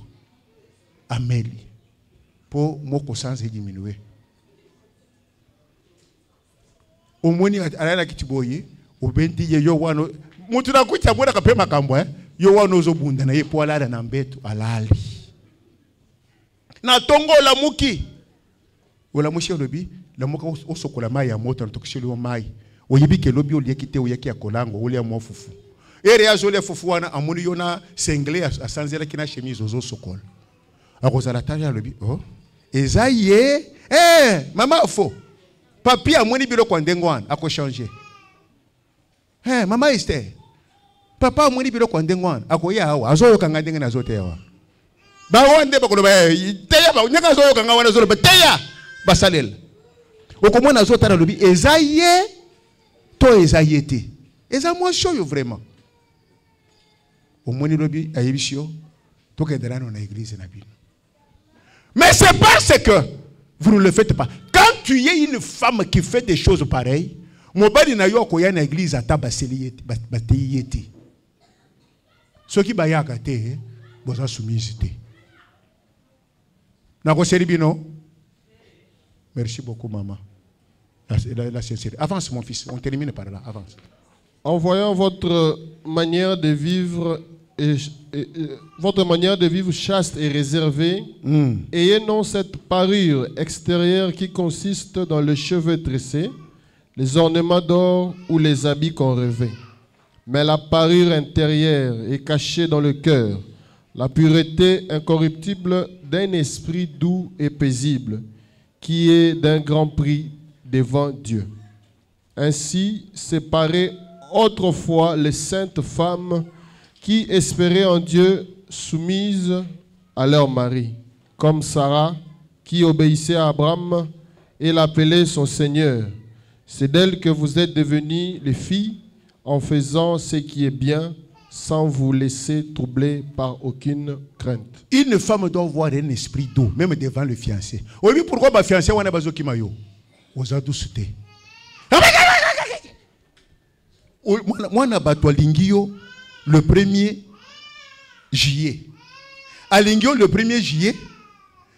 Ameli. Pour moko sans diminuer. Omoni alala kitiboye, obendi ye yo wano, mutu na kucha mwana kapema kambwa, yo wano zo bunda na ye po alala na mbeto alali. Na tongo la muki. Ola mushi olobi, la muka osokola mai ya moto na tokishili wa mai. Oyebi ke lobi olie kite oyaki ya kolango, olie mwa fufu. Ere azole fufu wana amoni yona sengle asanzela kina chemise ozo sokola. Akozala tanya lobi oh ezaye mama fo papi amoni bilo kwa ndengo wana ako changer mama este papa amoni bilo kwa ndengo wana ako ya awa azoyo kanga ndenge na zote yawa ba wande bakolo ba teya ba nyaka azoyo kanga wana zolo ba teya basalela Comment on a zota dans le bi ezaye to ezayete. Eza moi show vraiment. Au moins le bi ayebisio to kedera dans l'église na bi. Mais c'est parce que vous ne le faites pas. Quand tu es une femme qui fait des choses pareilles, mon bali na yo ko ya na église ata baseliete bateyete. Ce qui baya kate boza soumisité. Na ko seribino. Merci beaucoup maman. La sincérité. Avance mon fils, on termine par là, avance.
En voyant votre manière de vivre votre manière de vivre chaste et réservée, ayez non cette parure extérieure qui consiste dans les cheveux tressés, les ornements d'or ou les habits qu'on revêt. Mais la parure intérieure est cachée dans le cœur, la pureté incorruptible d'un esprit doux et paisible, qui est d'un grand prix devant Dieu. Ainsi séparaient autrefois les saintes femmes qui espéraient en Dieu, soumises à leur mari, comme Sarah qui obéissait à Abraham et l'appelait son Seigneur. C'est d'elle que vous êtes devenues les filles en faisant ce qui est bien sans vous laisser troubler par aucune crainte.
Une femme doit avoir un esprit doux, même devant le fiancé. Oui, pourquoi ma fiancée wana bazoki mayo? Oza douceté. Moi na batwa lingio le 1er juillet. À lingio le 1er juillet,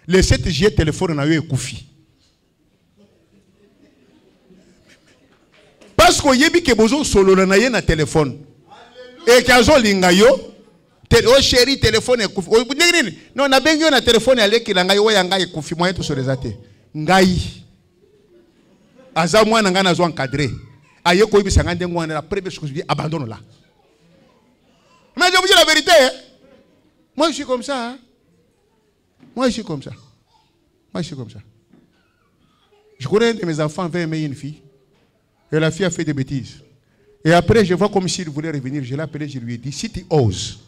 le 7 juillet téléphone na yo ekufi. Parce que yebi ke bozo solo na ye na téléphone. Et kazo linga yo oh chéri téléphone ekufi. Non na bengi yo na téléphone aleki la ngai oya ngai ekufi moyen to solezate. Ngai aza mwana nga nazo encadré. Aye ko yebisa nga ndengo na la première chose je dis abandonne là. Mais je vous dis la vérité. Hein? Moi je suis comme ça. Hein? Moi je suis comme ça. Moi je suis comme ça. Je connais un de mes enfants veut aimer une fille. Et la fille a fait des bêtises. Et après, je vois comme s'il voulait revenir. Je l'ai appelé, je lui ai dit, si tu oses,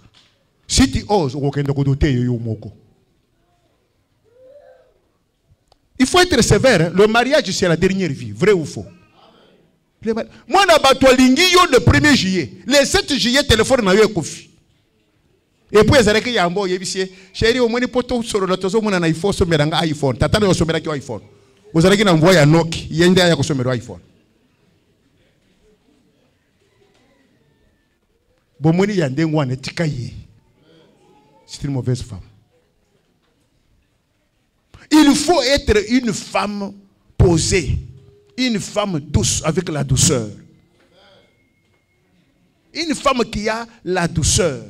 il faut être sévère. Hein? Le mariage, c'est la dernière vie. Vrai ou faux? Moi, le 1er juillet. Le 7 juillet, téléphone n'a eu un coffre. Et puis, il y a un bon, chérie, au moins, il faut tout sur le tozo, mon iPhone, sur un iPhone. Tata, il y a un iPhone. Vous avez envoyé un Nokia, il y a un iPhone. C'est une mauvaise femme. Il faut être une femme posée, une femme douce, avec la douceur. Une femme qui a la douceur.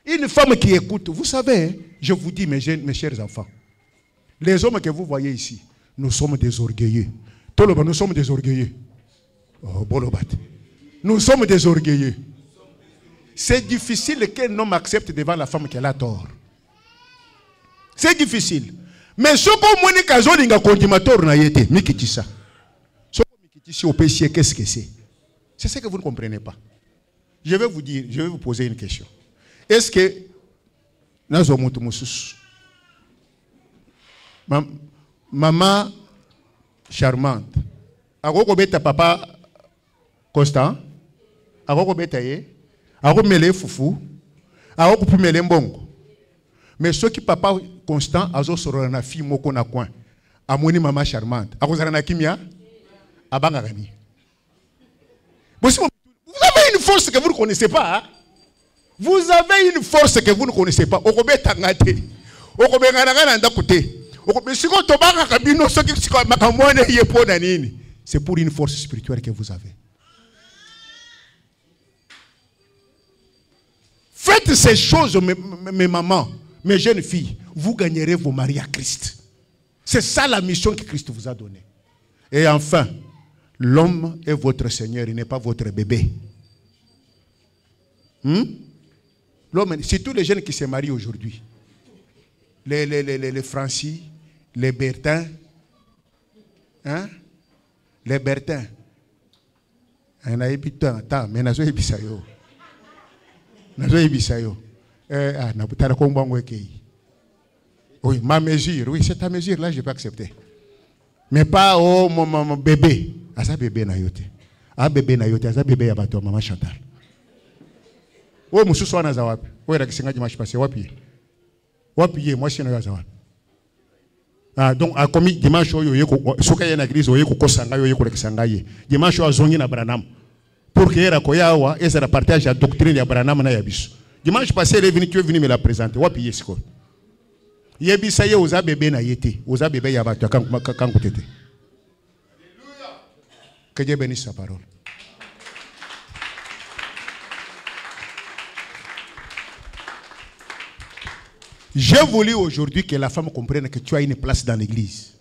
Une femme qui écoute. Vous savez, je vous dis, mes chers enfants, les hommes que vous voyez ici, nous sommes des orgueilleux. Nous sommes des orgueilleux. Oh, Bolobat. Nous sommes des orgueilleux. C'est difficile qu'un homme accepte devant la femme qu'elle a tort. C'est difficile. Mais ce qu'on m'a dit que j'ai condimateur n'a été, Mikitissa. Ce qu'on Mikitissa au péché, qu'est-ce que c'est? C'est ce que vous ne comprenez pas. Je vais vous dire, je vais vous poser une question. Est-ce que nous avons maman charmante, a papa Constant, ako beta ye, ako mele fufu, ako kupimele mbongo. Mais ceux qui papa Constant azo soro na fille moko na coin, amoni maman charmante, ako zara na kimia, abanga gani. Vous avez une force que vous ne connaissez pas. Hein? Vous avez une force que vous ne connaissez pas. Oko beta ngate, oko bengana ngana ndakote, oko besiko tobanga kabino soki siko makamwane yepo na nini. C'est pour une force spirituelle que vous avez. Faites ces choses, mes mamans, mes jeunes filles. Vous gagnerez vos maris à Christ. C'est ça la mission que Christ vous a donnée. Et enfin, l'homme est votre Seigneur, il n'est pas votre bébé. L'homme, c'est tous les jeunes qui se marient aujourd'hui. Les Francis, les Bertins. Hein? Les Bertins. On a ébitant, mais on a ébisayo. Oui, ma mesure, oui, c'est ta mesure, là, je peux accepter. Mais pas oh mon bébé. Ah ça bébé na yote. Ah bébé na yote, ça bébé ya bato maman Chantal. Oh mususu wana za wapi? Wewe rakisinga dimanche passé wapi? Wapi moi si na za wapi? Ah donc a commis dimanche oyo yeko soka yana église oyo ko sanga yo yeko rekisanga ye. Dimanche azongi na Branham. Pour que era koyawa eza partage la doctrine ya Branham na ya biso. Dimanche passé il est venu, tu es venu me la présenter. Wapi yesiko? Yebisa ye oza bébé na yete, oza bébé ya bato quand kotete. Que Dieu bénisse sa parole. J'ai voulu aujourd'hui que la femme comprenne que tu as une place dans l'église.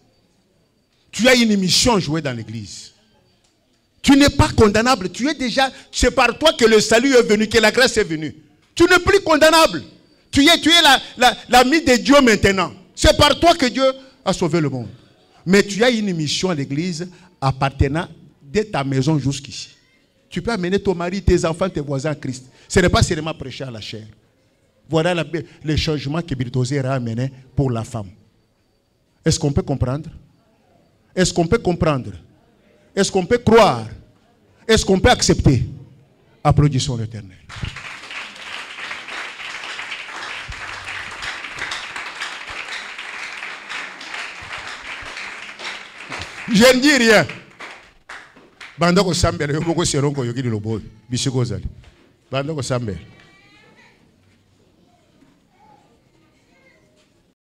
Tu as une mission jouée dans l'église. Tu n'es pas condamnable. Tu es déjà, c'est par toi que le salut est venu, que la grâce est venue. Tu n'es plus condamnable. Tu es l'ami de Dieu maintenant. C'est par toi que Dieu a sauvé le monde. Mais tu as une mission à l'église appartenant de ta maison jusqu'ici. Tu peux amener ton mari, tes enfants, tes voisins à Christ. Ce n'est pas seulement prêcher à la chair. Voilà le changement que Bildozer a amené pour la femme. Est-ce qu'on peut comprendre? Est-ce qu'on peut comprendre? Est-ce qu'on peut croire? Est-ce qu'on peut accepter? Applaudissons l'Éternel. Je ne dis rien. Bandoko Sambel, Yoboko Seronko Yogi Lobo, Bishiko Zali. Bandoko Sambel.